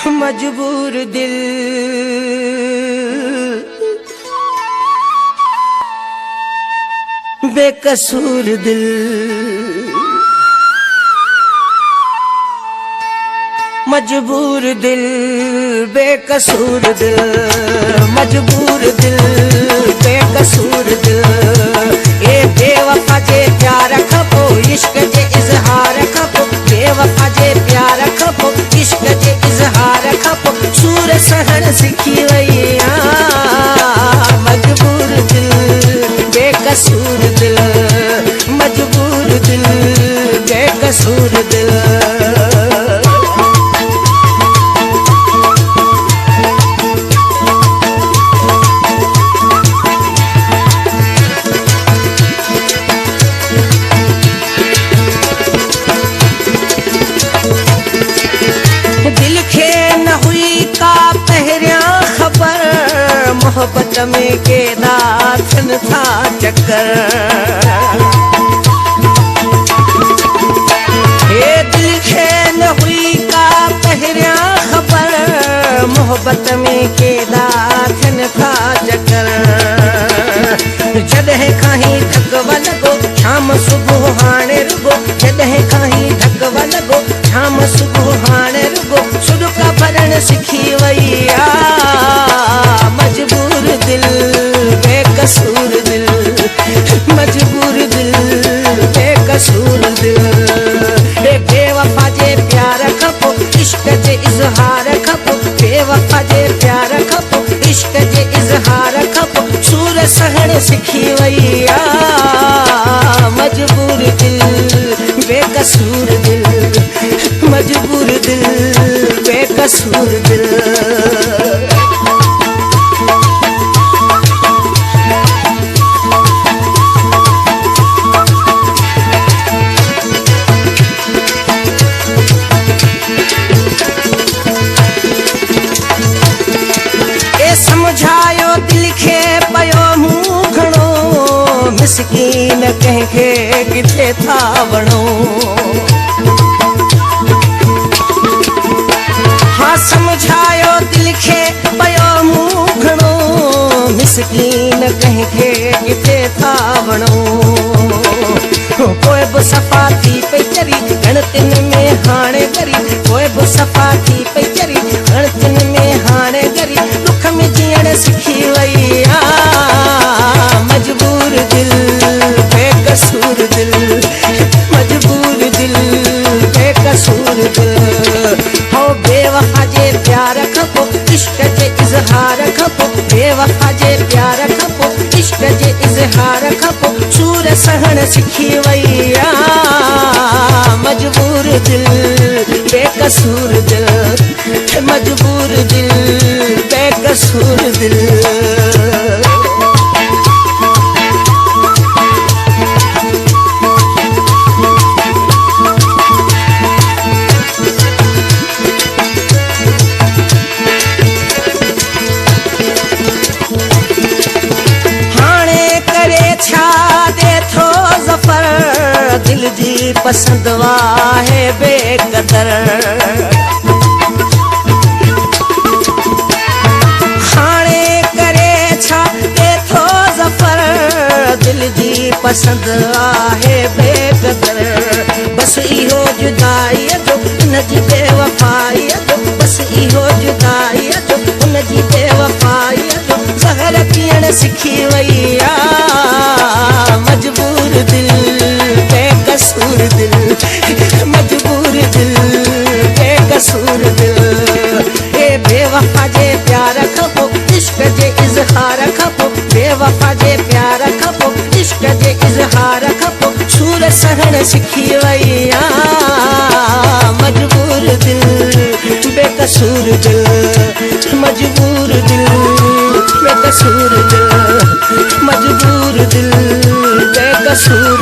मजबूर दिल बेकसूर दिल मजबूर दिल बेकसूर दिल मजबूर दिल बेकसूर दिल ए बेवफा जे प्यार खपो इश्क जे इज़हार खपो बेवफा जे प्यार खपो इश्क जे इज़हार खपो सूर सहण सिखी वई मजबूर दिल बेकसूर दिल मजबूर दिल बेकसूर दिल मोहब्बत में केदा थियन था चक्कर हे दिल खे न हुई का पहिरियां ख़बर मोहब्बत में केदा थियन था चक्कर जॾहिं खां ई धकव लॻो शाम सुबुह हाणे रुगो जॾहिं खां ई धकव लॻो शाम सुबुह हाणे रुगो सुॾुका भरण सिखी वई मजबूर दिल बेकसूर दिल मजबूर दिल बेकसूर दिल हे बेवफा जे प्यार खपो इश्क जे इज़हार खपो बेवफा जे प्यार खपो इश्क जे इज़हार खपो सूर सहण सिखी वई मजबूर दिल बेकसूर दिल मजबूर दिल बेकसूर दिल समझायो दिल खे पयो मूं घणो मिसकीन कंहिंखे किथे था वणो हाँ समझायो दिल खे पयो मूं घणो मिसकीन कंहिंखे किथे था वणो कोई बि सफ़ा थी पई चरी गणतिन में हाणे गरी कोई बि सफ़ा थी पई चरी गणतिन में हाणे गरी दुख में जीअण सिखी वई मजबूर दिल बेकसूर दिल मजबूर दिल बेकसूर दिल हो बेवफा जे प्यार खपो इश्क जे इज़हार खपो बेवफा जे प्यार खपो इश्क जे इज़हार खपो सूर सहण सिखी वई मजबूर दिल बेकसूर दिल मजबूर दिल बेकसूर दिल दिल जी पसंद वाहे बेकदर हाणे करे छा दे थो ज़फ़र दिल जी पसंद आहे बेकदर बस इहो जुदाई जो उन जी बेवफाई जो बस इहो जुदाई जो उन जी बेवफाई जो ज़हर पीअण सिखी वई मजबूर दिल बेकसूर दिल मजबूर दिल बेकसूर दिल हे बेवफा जे प्यार खपो इश्क जे इज़हार खपो बेवफा जे प्यार खपो इश्क जे इज़हार खपो सूर सहण सिखी वई मजबूर दिल बेकसूर दिल मजबूर दिल बेकसूर दिल मजबूर दिल बेकसूर